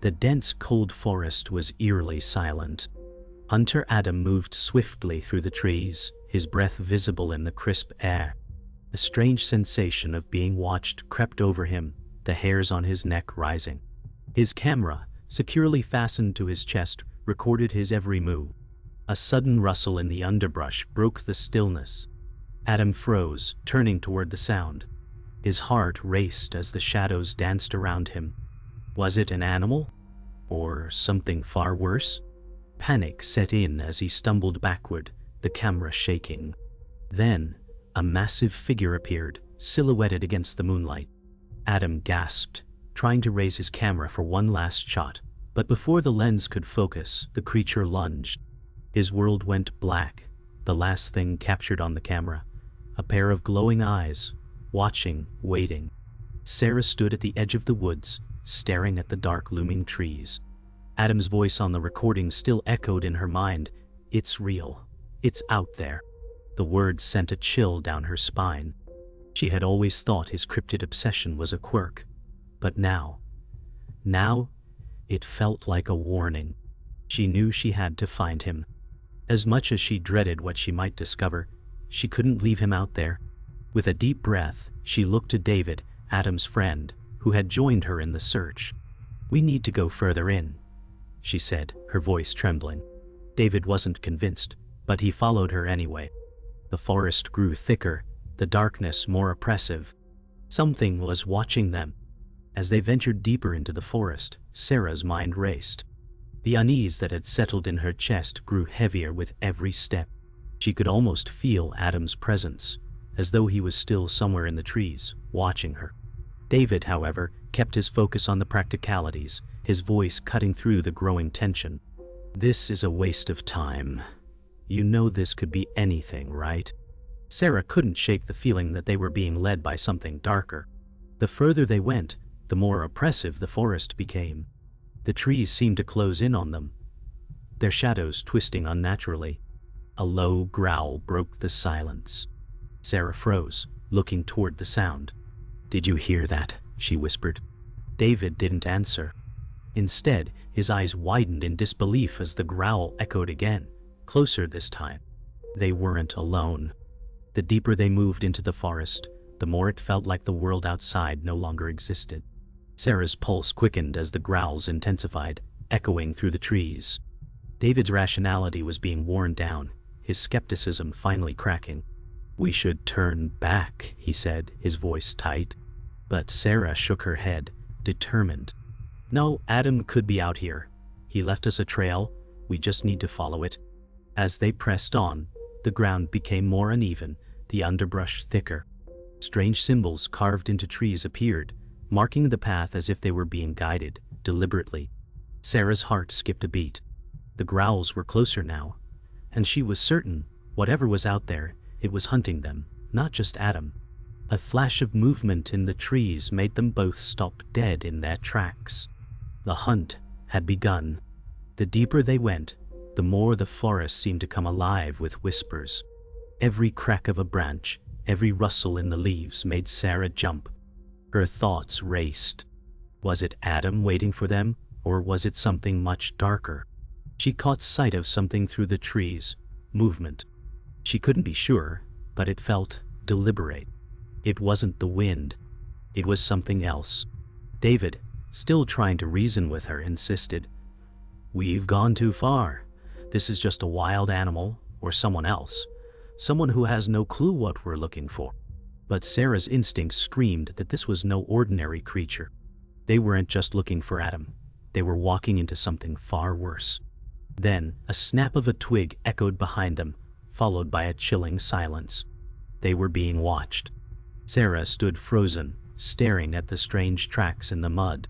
The dense, cold forest was eerily silent. Hunter Adam moved swiftly through the trees, his breath visible in the crisp air. A strange sensation of being watched crept over him, the hairs on his neck rising. His camera, securely fastened to his chest, recorded his every move. A sudden rustle in the underbrush broke the stillness. Adam froze, turning toward the sound. His heart raced as the shadows danced around him. Was it an animal? Or something far worse? Panic set in as he stumbled backward, the camera shaking. Then, a massive figure appeared, silhouetted against the moonlight. Adam gasped, trying to raise his camera for one last shot, but before the lens could focus, the creature lunged. His world went black, the last thing captured on the camera. A pair of glowing eyes, watching, waiting. Sarah stood at the edge of the woods, staring at the dark looming trees. Adam's voice on the recording still echoed in her mind. It's real. It's out there. The words sent a chill down her spine. She had always thought his cryptid obsession was a quirk. But now, it felt like a warning. She knew she had to find him. As much as she dreaded what she might discover, she couldn't leave him out there. With a deep breath, she looked to David, Adam's friend, who had joined her in the search. "We need to go further in," she said, her voice trembling. David wasn't convinced, but he followed her anyway. The forest grew thicker, the darkness more oppressive. Something was watching them. As they ventured deeper into the forest, Sarah's mind raced. The unease that had settled in her chest grew heavier with every step. She could almost feel Adam's presence, as though he was still somewhere in the trees, watching her. David, however, kept his focus on the practicalities, his voice cutting through the growing tension. "This is a waste of time. You know this could be anything, right?" Sarah couldn't shake the feeling that they were being led by something darker. The further they went, the more oppressive the forest became. The trees seemed to close in on them, their shadows twisting unnaturally. A low growl broke the silence. Sarah froze, looking toward the sound. "Did you hear that?" she whispered. David didn't answer. Instead, his eyes widened in disbelief as the growl echoed again, closer this time. They weren't alone. The deeper they moved into the forest, the more it felt like the world outside no longer existed. Sarah's pulse quickened as the growls intensified, echoing through the trees. David's rationality was being worn down, his skepticism finally cracking. "We should turn back," he said, his voice tight. But Sarah shook her head, determined. "No, Adam could be out here. He left us a trail, we just need to follow it." As they pressed on, the ground became more uneven, the underbrush thicker. Strange symbols carved into trees appeared, marking the path as if they were being guided, deliberately. Sarah's heart skipped a beat. The growls were closer now, and she was certain, whatever was out there, it was hunting them, not just Adam. A flash of movement in the trees made them both stop dead in their tracks. The hunt had begun. The deeper they went, the more the forest seemed to come alive with whispers. Every crack of a branch, every rustle in the leaves made Sarah jump. Her thoughts raced. Was it Adam waiting for them, or was it something much darker? She caught sight of something through the trees, movement. She couldn't be sure, but it felt deliberate. It wasn't the wind. It was something else. David, still trying to reason with her, insisted. "We've gone too far. This is just a wild animal, or someone else. Someone who has no clue what we're looking for." But Sarah's instincts screamed that this was no ordinary creature. They weren't just looking for Adam. They were walking into something far worse. Then, a snap of a twig echoed behind them, followed by a chilling silence. They were being watched. Sarah stood frozen, staring at the strange tracks in the mud.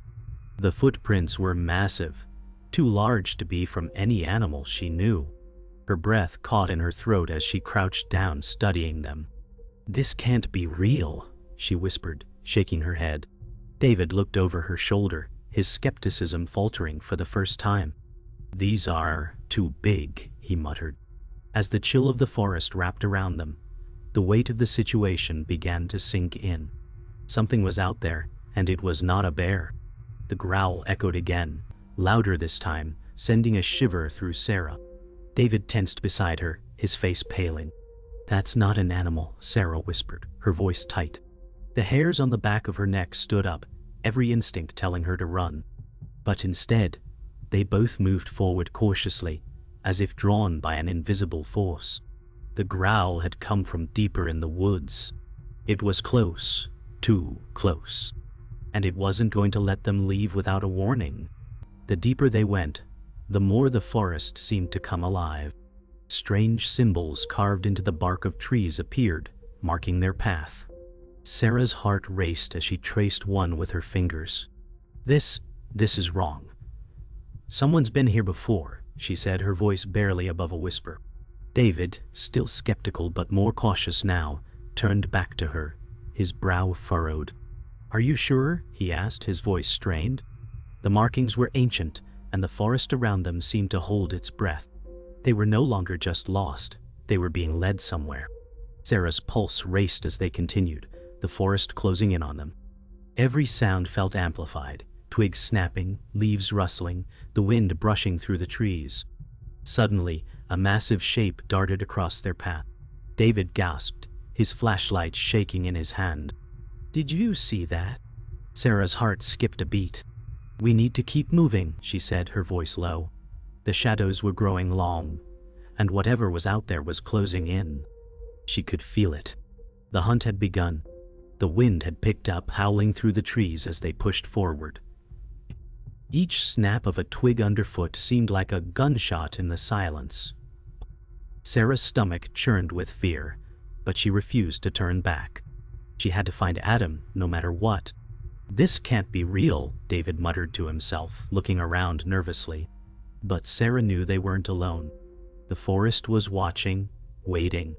The footprints were massive, too large to be from any animal she knew. Her breath caught in her throat as she crouched down, studying them. "This can't be real," she whispered, shaking her head. David looked over her shoulder, his skepticism faltering for the first time. "These are too big," he muttered. As the chill of the forest wrapped around them, the weight of the situation began to sink in. Something was out there, and it was not a bear. The growl echoed again, louder this time, sending a shiver through Sarah. David tensed beside her, his face paling. "That's not an animal," Sarah whispered, her voice tight. The hairs on the back of her neck stood up, every instinct telling her to run. But instead, they both moved forward cautiously, as if drawn by an invisible force. The growl had come from deeper in the woods. It was close, too close. And it wasn't going to let them leave without a warning. The deeper they went, the more the forest seemed to come alive. Strange symbols carved into the bark of trees appeared, marking their path. Sarah's heart raced as she traced one with her fingers. This is wrong. "Someone's been here before," she said, her voice barely above a whisper. David, still skeptical but more cautious now, turned back to her, his brow furrowed. "Are you sure?" he asked, his voice strained. The markings were ancient, and the forest around them seemed to hold its breath. They were no longer just lost, they were being led somewhere. Sarah's pulse raced as they continued, the forest closing in on them. Every sound felt amplified, twigs snapping, leaves rustling, the wind brushing through the trees. Suddenly, a massive shape darted across their path. David gasped, his flashlight shaking in his hand. "Did you see that?" Sarah's heart skipped a beat. "We need to keep moving," she said, her voice low. The shadows were growing long, and whatever was out there was closing in. She could feel it. The hunt had begun. The wind had picked up, howling through the trees as they pushed forward. Each snap of a twig underfoot seemed like a gunshot in the silence. Sarah's stomach churned with fear, but she refused to turn back. She had to find Adam, no matter what. "This can't be real," David muttered to himself, looking around nervously. But Sarah knew they weren't alone. The forest was watching, waiting.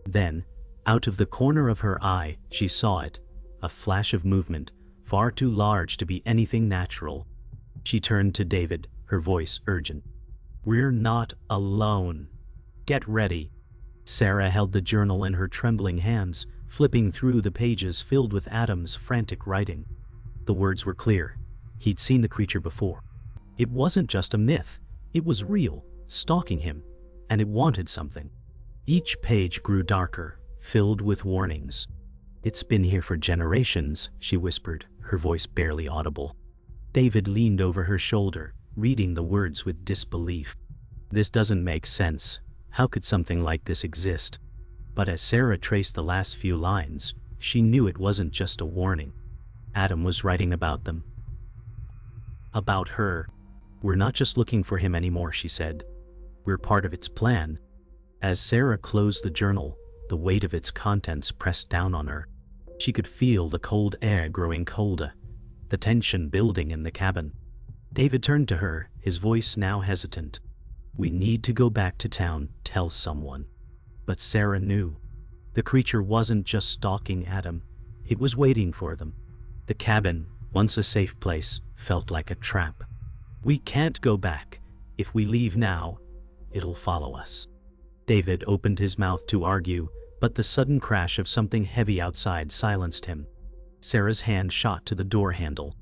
Then, out of the corner of her eye, she saw it, a flash of movement, far too large to be anything natural. She turned to David, her voice urgent. "We're not alone. Get ready." Sarah held the journal in her trembling hands, flipping through the pages filled with Adam's frantic writing. The words were clear. He'd seen the creature before. It wasn't just a myth. It was real, stalking him, and it wanted something. Each page grew darker, filled with warnings. "It's been here for generations," she whispered, her voice barely audible. David leaned over her shoulder, reading the words with disbelief. "This doesn't make sense. How could something like this exist?" But as Sarah traced the last few lines, she knew it wasn't just a warning. Adam was writing about them. About her. "We're not just looking for him anymore," she said. "We're part of its plan." As Sarah closed the journal, the weight of its contents pressed down on her. She could feel the cold air growing colder, the tension building in the cabin. David turned to her, his voice now hesitant. "We need to go back to town, tell someone." But Sarah knew. The creature wasn't just stalking Adam, it was waiting for them. The cabin, once a safe place, felt like a trap. "We can't go back. If we leave now, it'll follow us." David opened his mouth to argue, but the sudden crash of something heavy outside silenced him. Sarah's hand shot to the door handle.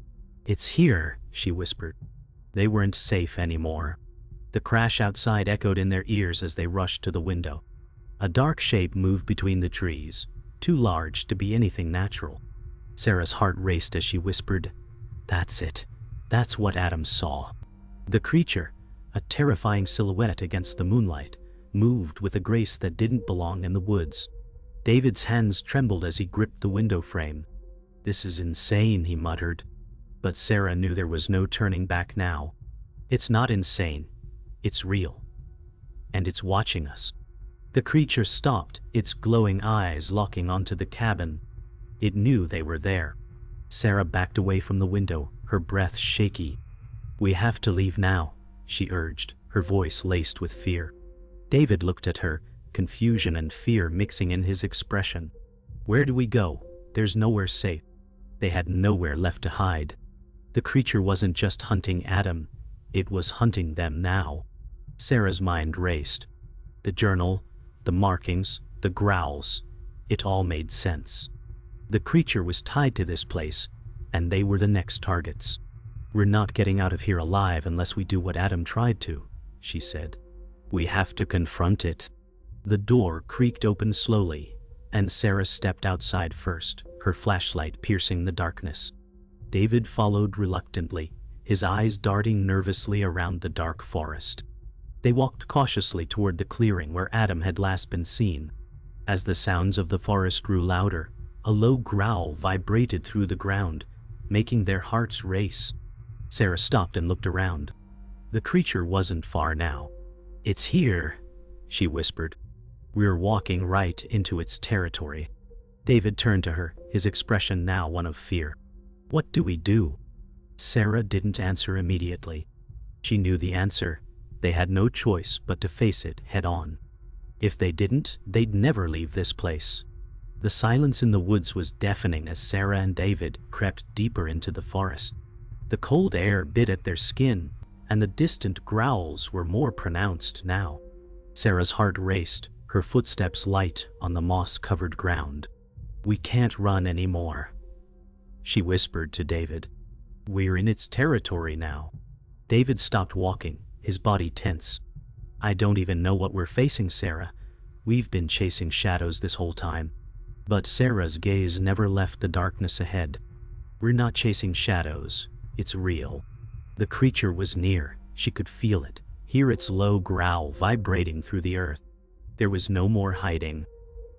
"It's here," she whispered. They weren't safe anymore. The crash outside echoed in their ears as they rushed to the window. A dark shape moved between the trees, too large to be anything natural. Sarah's heart raced as she whispered, "That's it. That's what Adam saw." The creature, a terrifying silhouette against the moonlight, moved with a grace that didn't belong in the woods. David's hands trembled as he gripped the window frame. "This is insane," he muttered. But Sarah knew there was no turning back now. "It's not insane. It's real. And it's watching us." The creature stopped, its glowing eyes locking onto the cabin. It knew they were there. Sarah backed away from the window, her breath shaky. "We have to leave now," she urged, her voice laced with fear. David looked at her, confusion and fear mixing in his expression. "Where do we go? There's nowhere safe." They had nowhere left to hide. The creature wasn't just hunting Adam, it was hunting them now. Sarah's mind raced. The journal, the markings, the growls, it all made sense. The creature was tied to this place, and they were the next targets. "We're not getting out of here alive unless we do what Adam tried to," she said. "We have to confront it." The door creaked open slowly, and Sarah stepped outside first, her flashlight piercing the darkness. David followed reluctantly, his eyes darting nervously around the dark forest. They walked cautiously toward the clearing where Adam had last been seen. As the sounds of the forest grew louder, a low growl vibrated through the ground, making their hearts race. Sarah stopped and looked around. The creature wasn't far now. "It's here," she whispered. "We're walking right into its territory." David turned to her, his expression now one of fear. "What do we do?" Sarah didn't answer immediately. She knew the answer. They had no choice but to face it head-on. If they didn't, they'd never leave this place. The silence in the woods was deafening as Sarah and David crept deeper into the forest. The cold air bit at their skin, and the distant growls were more pronounced now. Sarah's heart raced, her footsteps light on the moss-covered ground. "We can't run anymore," she whispered to David. "We're in its territory now." David stopped walking, his body tense. "I don't even know what we're facing, Sarah. We've been chasing shadows this whole time." But Sarah's gaze never left the darkness ahead. "We're not chasing shadows. It's real." The creature was near. She could feel it, hear its low growl vibrating through the earth. There was no more hiding.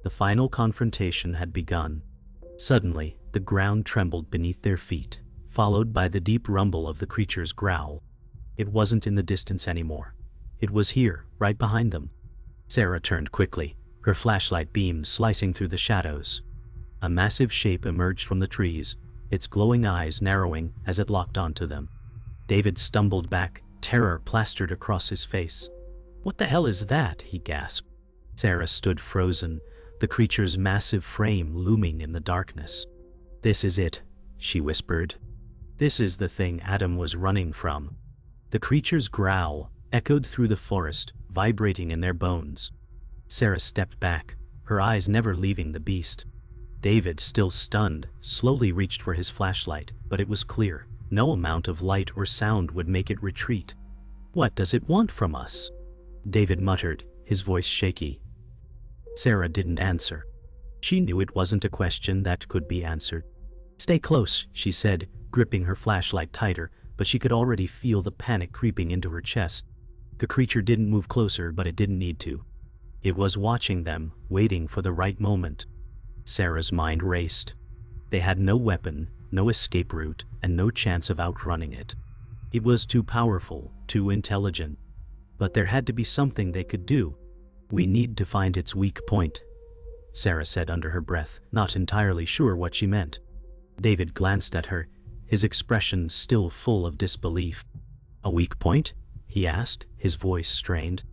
The final confrontation had begun. Suddenly, the ground trembled beneath their feet, followed by the deep rumble of the creature's growl. It wasn't in the distance anymore. It was here, right behind them. Sarah turned quickly, her flashlight beam slicing through the shadows. A massive shape emerged from the trees, its glowing eyes narrowing as it locked onto them. David stumbled back, terror plastered across his face. "What the hell is that?" he gasped. Sarah stood frozen, the creature's massive frame looming in the darkness. "This is it," she whispered. "This is the thing Adam was running from." The creature's growl echoed through the forest, vibrating in their bones. Sarah stepped back, her eyes never leaving the beast. David, still stunned, slowly reached for his flashlight, but it was clear. No amount of light or sound would make it retreat. "What does it want from us?" David muttered, his voice shaky. Sarah didn't answer. She knew it wasn't a question that could be answered. "Stay close," she said, gripping her flashlight tighter, but she could already feel the panic creeping into her chest. The creature didn't move closer, but it didn't need to. It was watching them, waiting for the right moment. Sarah's mind raced. They had no weapon, no escape route, and no chance of outrunning it. It was too powerful, too intelligent. But there had to be something they could do. "We need to find its weak point," Sarah said under her breath, not entirely sure what she meant. David glanced at her, his expression still full of disbelief. "A weak point?" he asked, his voice strained.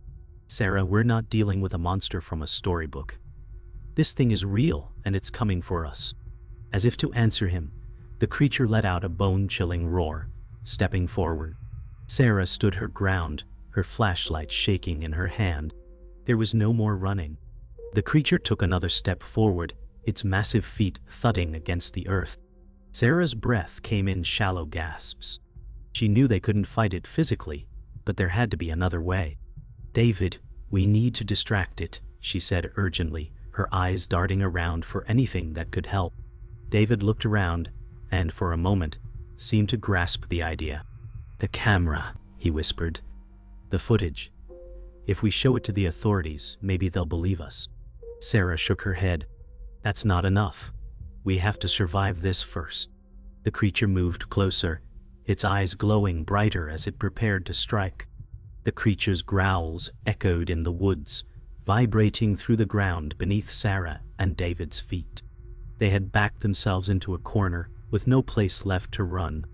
"Sarah, we're not dealing with a monster from a storybook. This thing is real, and it's coming for us." As if to answer him, the creature let out a bone-chilling roar, stepping forward. Sarah stood her ground, her flashlight shaking in her hand. There was no more running. The creature took another step forward, its massive feet thudding against the earth. Sarah's breath came in shallow gasps. She knew they couldn't fight it physically, but there had to be another way. "David, we need to distract it," she said urgently, her eyes darting around for anything that could help. David looked around, and for a moment, seemed to grasp the idea. "The camera," he whispered. "The footage. If we show it to the authorities, maybe they'll believe us." Sarah shook her head. "That's not enough. We have to survive this first." The creature moved closer, its eyes glowing brighter as it prepared to strike. The creature's growls echoed in the woods, vibrating through the ground beneath Sarah and David's feet. They had backed themselves into a corner, with no place left to run.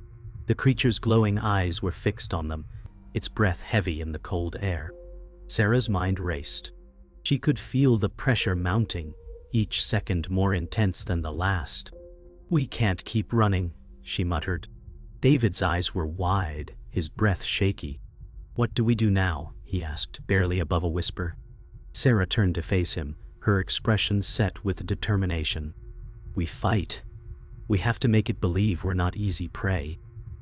The creature's glowing eyes were fixed on them, its breath heavy in the cold air. Sarah's mind raced. She could feel the pressure mounting, each second more intense than the last. "We can't keep running," she muttered. David's eyes were wide, his breath shaky. "What do we do now?" he asked, barely above a whisper. Sarah turned to face him, her expression set with determination. "We fight. We have to make it believe we're not easy prey."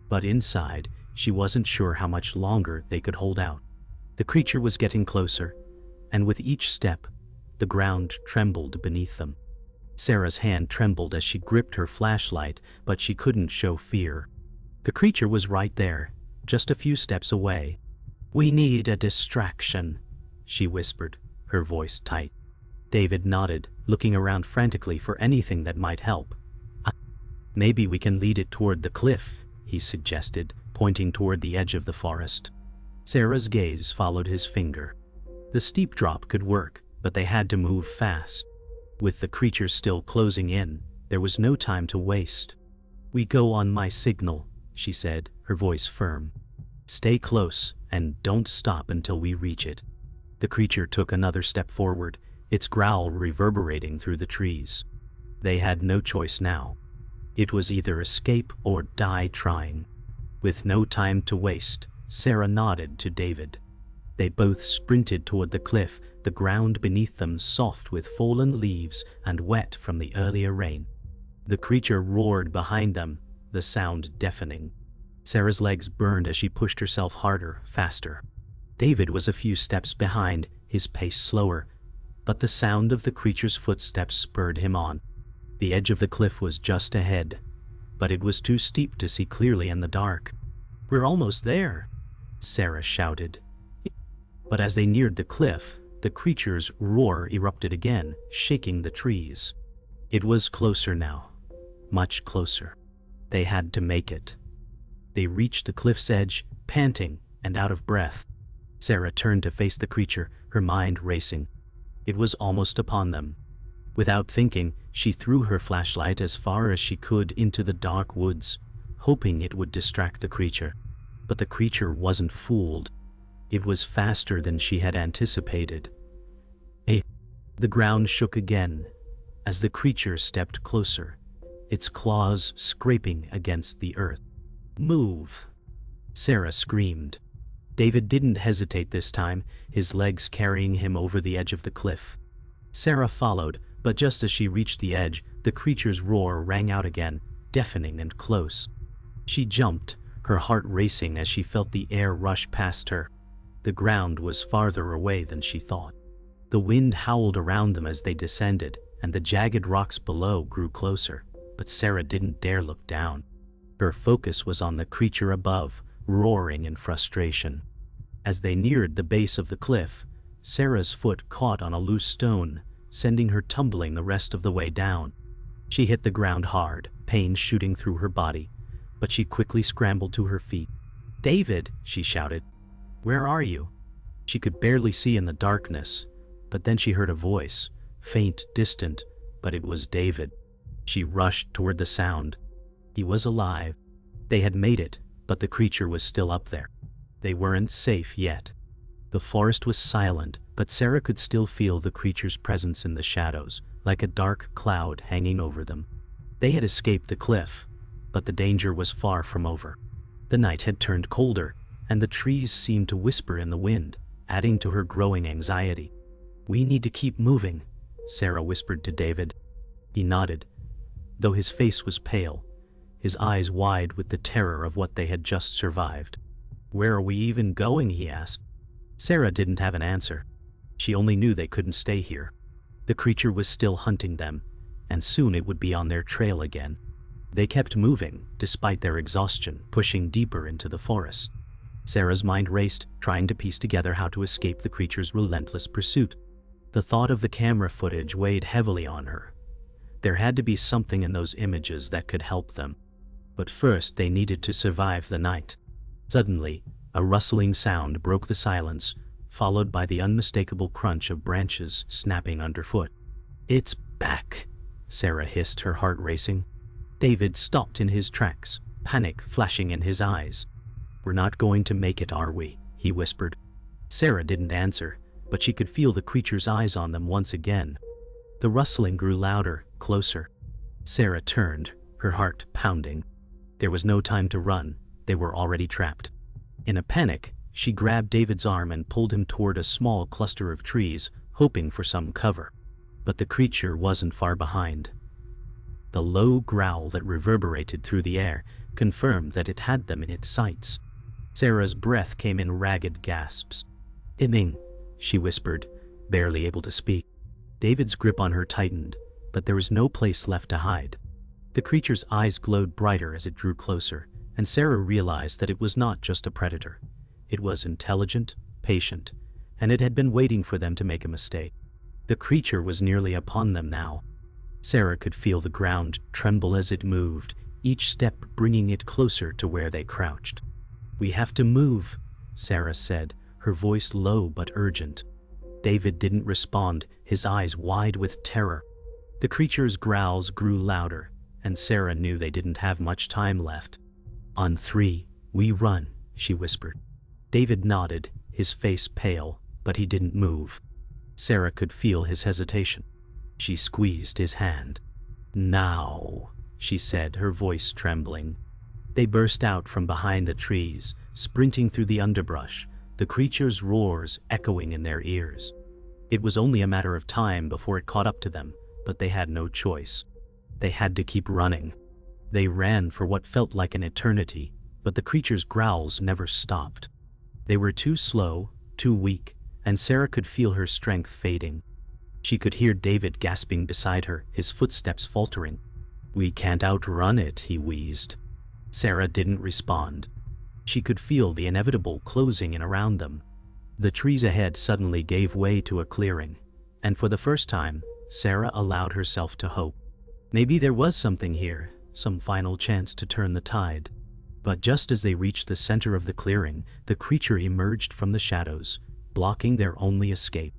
But inside, she wasn't sure how much longer they could hold out. The creature was getting closer, and with each step, the ground trembled beneath them. Sarah's hand trembled as she gripped her flashlight, but she couldn't show fear. The creature was right there, just a few steps away. "We need a distraction," she whispered, her voice tight. David nodded, looking around frantically for anything that might help. "Maybe we can lead it toward the cliff," he suggested, pointing toward the edge of the forest. Sarah's gaze followed his finger. The steep drop could work, but they had to move fast. With the creature still closing in, there was no time to waste. "We go on my signal," she said, her voice firm. "Stay close, and don't stop until we reach it." The creature took another step forward, its growl reverberating through the trees. They had no choice now. It was either escape or die trying. With no time to waste, Sarah nodded to David. They both sprinted toward the cliff, the ground beneath them soft with fallen leaves and wet from the earlier rain. The creature roared behind them, the sound deafening. Sarah's legs burned as she pushed herself harder, faster. David was a few steps behind, his pace slower, but the sound of the creature's footsteps spurred him on. The edge of the cliff was just ahead, but it was too steep to see clearly in the dark. "We're almost there," Sarah shouted. But as they neared the cliff, the creature's roar erupted again, shaking the trees. It was closer now, much closer. They had to make it. They reached the cliff's edge, panting and out of breath. Sarah turned to face the creature, her mind racing. It was almost upon them. Without thinking, she threw her flashlight as far as she could into the dark woods, hoping it would distract the creature. But the creature wasn't fooled. It was faster than she had anticipated. The ground shook again as the creature stepped closer, its claws scraping against the earth. "Move!" Sarah screamed. David didn't hesitate this time, his legs carrying him over the edge of the cliff. Sarah followed, but just as she reached the edge, the creature's roar rang out again, deafening and close. She jumped, her heart racing as she felt the air rush past her. The ground was farther away than she thought. The wind howled around them as they descended, and the jagged rocks below grew closer, but Sarah didn't dare look down. Her focus was on the creature above, roaring in frustration. As they neared the base of the cliff, Sarah's foot caught on a loose stone, sending her tumbling the rest of the way down. She hit the ground hard, pain shooting through her body, but she quickly scrambled to her feet. "David!" she shouted. "Where are you?" She could barely see in the darkness, but then she heard a voice, faint, distant, but it was David. She rushed toward the sound. He was alive. They had made it, but the creature was still up there. They weren't safe yet. The forest was silent, but Sarah could still feel the creature's presence in the shadows, like a dark cloud hanging over them. They had escaped the cliff, but the danger was far from over. The night had turned colder, and the trees seemed to whisper in the wind, adding to her growing anxiety. "We need to keep moving," Sarah whispered to David. He nodded, though his face was pale, his eyes wide with the terror of what they had just survived. "Where are we even going?" he asked. Sarah didn't have an answer. She only knew they couldn't stay here. The creature was still hunting them, and soon it would be on their trail again. They kept moving, despite their exhaustion, pushing deeper into the forest. Sarah's mind raced, trying to piece together how to escape the creature's relentless pursuit. The thought of the camera footage weighed heavily on her. There had to be something in those images that could help them. But first they needed to survive the night. Suddenly, a rustling sound broke the silence, followed by the unmistakable crunch of branches snapping underfoot. "It's back," Sarah hissed, her heart racing. David stopped in his tracks, panic flashing in his eyes. "We're not going to make it, are we?" he whispered. Sarah didn't answer, but she could feel the creature's eyes on them once again. The rustling grew louder, closer. Sarah turned, her heart pounding. There was no time to run, they were already trapped. In a panic, she grabbed David's arm and pulled him toward a small cluster of trees, hoping for some cover. But the creature wasn't far behind. The low growl that reverberated through the air confirmed that it had them in its sights. Sarah's breath came in ragged gasps. "Iming," she whispered, barely able to speak. David's grip on her tightened, but there was no place left to hide. The creature's eyes glowed brighter as it drew closer, and Sarah realized that it was not just a predator. It was intelligent, patient, and it had been waiting for them to make a mistake. The creature was nearly upon them now. Sarah could feel the ground tremble as it moved, each step bringing it closer to where they crouched. "We have to move," Sarah said, her voice low but urgent. David didn't respond, his eyes wide with terror. The creature's growls grew louder, and Sarah knew they didn't have much time left. "On 3, we run," she whispered. David nodded, his face pale, but he didn't move. Sarah could feel his hesitation. She squeezed his hand. "Now," she said, her voice trembling. They burst out from behind the trees, sprinting through the underbrush, the creature's roars echoing in their ears. It was only a matter of time before it caught up to them, but they had no choice. They had to keep running. They ran for what felt like an eternity, but the creature's growls never stopped. They were too slow, too weak, and Sarah could feel her strength fading. She could hear David gasping beside her, his footsteps faltering. "We can't outrun it," he wheezed. Sarah didn't respond. She could feel the inevitable closing in around them. The trees ahead suddenly gave way to a clearing, and for the first time, Sarah allowed herself to hope. Maybe there was something here, some final chance to turn the tide. But just as they reached the center of the clearing, the creature emerged from the shadows, blocking their only escape.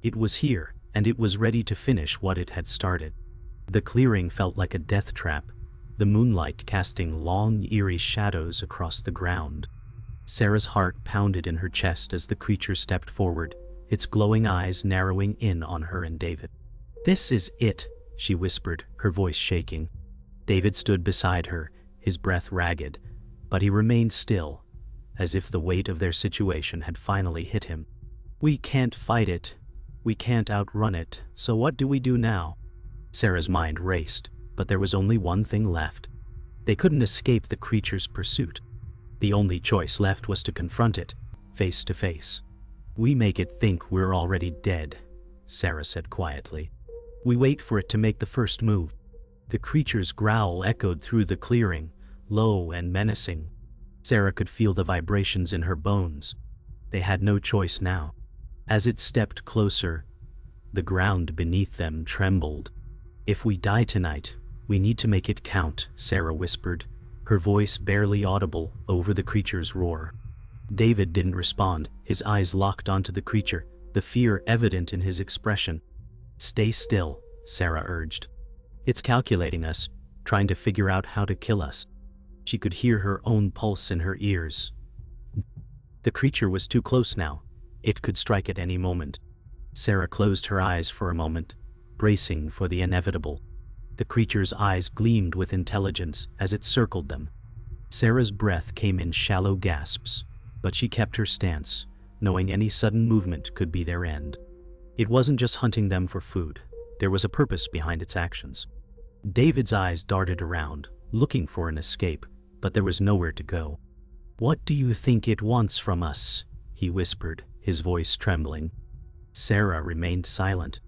It was here, and it was ready to finish what it had started. The clearing felt like a death trap, the moonlight casting long, eerie shadows across the ground. Sarah's heart pounded in her chest as the creature stepped forward, its glowing eyes narrowing in on her and David. "This is it," she whispered, her voice shaking. David stood beside her, his breath ragged, but he remained still, as if the weight of their situation had finally hit him. "We can't fight it. We can't outrun it, so what do we do now?" Sarah's mind raced, but there was only one thing left. They couldn't escape the creature's pursuit. The only choice left was to confront it, face to face. "We make it think we're already dead," Sarah said quietly. "We wait for it to make the first move." The creature's growl echoed through the clearing, low and menacing. Sarah could feel the vibrations in her bones. They had no choice now. As it stepped closer, the ground beneath them trembled. "If we die tonight, we need to make it count," Sarah whispered, her voice barely audible over the creature's roar. David didn't respond, his eyes locked onto the creature, the fear evident in his expression. "Stay still," Sarah urged. "It's calculating us, trying to figure out how to kill us." She could hear her own pulse in her ears. The creature was too close now. It could strike at any moment. Sarah closed her eyes for a moment, bracing for the inevitable. The creature's eyes gleamed with intelligence as it circled them. Sarah's breath came in shallow gasps, but she kept her stance, knowing any sudden movement could be their end. It wasn't just hunting them for food. There was a purpose behind its actions. David's eyes darted around, looking for an escape, but there was nowhere to go. "What do you think it wants from us?" he whispered, his voice trembling. Sarah remained silent.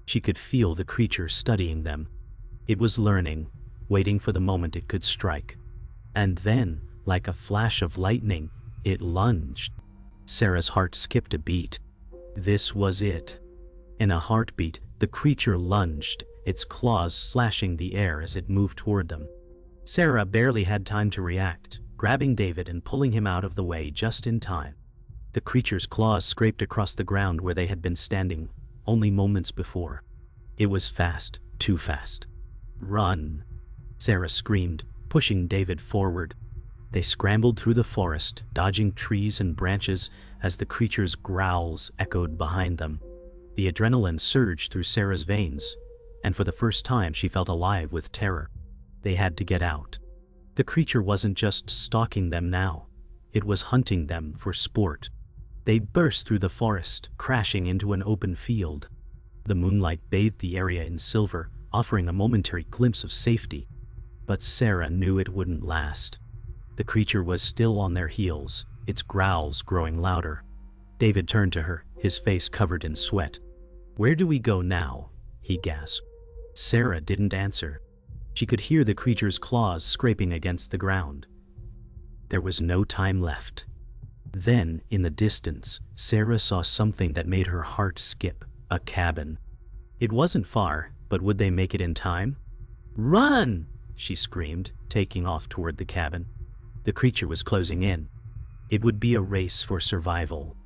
She could feel the creature studying them. It was learning, waiting for the moment it could strike. And then, like a flash of lightning, it lunged. Sarah's heart skipped a beat. This was it. In a heartbeat, the creature lunged, its claws slashing the air as it moved toward them. Sarah barely had time to react, grabbing David and pulling him out of the way just in time. The creature's claws scraped across the ground where they had been standing only moments before. It was fast, too fast. "Run!" Sarah screamed, pushing David forward. They scrambled through the forest, dodging trees and branches as the creature's growls echoed behind them. The adrenaline surged through Sarah's veins, and for the first time she felt alive with terror. They had to get out. The creature wasn't just stalking them now. It was hunting them for sport. They burst through the forest, crashing into an open field. The moonlight bathed the area in silver, offering a momentary glimpse of safety. But Sarah knew it wouldn't last. The creature was still on their heels, its growls growing louder. David turned to her, his face covered in sweat. "Where do we go now?" he gasped. Sarah didn't answer. She could hear the creature's claws scraping against the ground. There was no time left. Then, in the distance, Sarah saw something that made her heart skip. A cabin. It wasn't far, but would they make it in time? "Run!" she screamed, taking off toward the cabin. The creature was closing in. It would be a race for survival.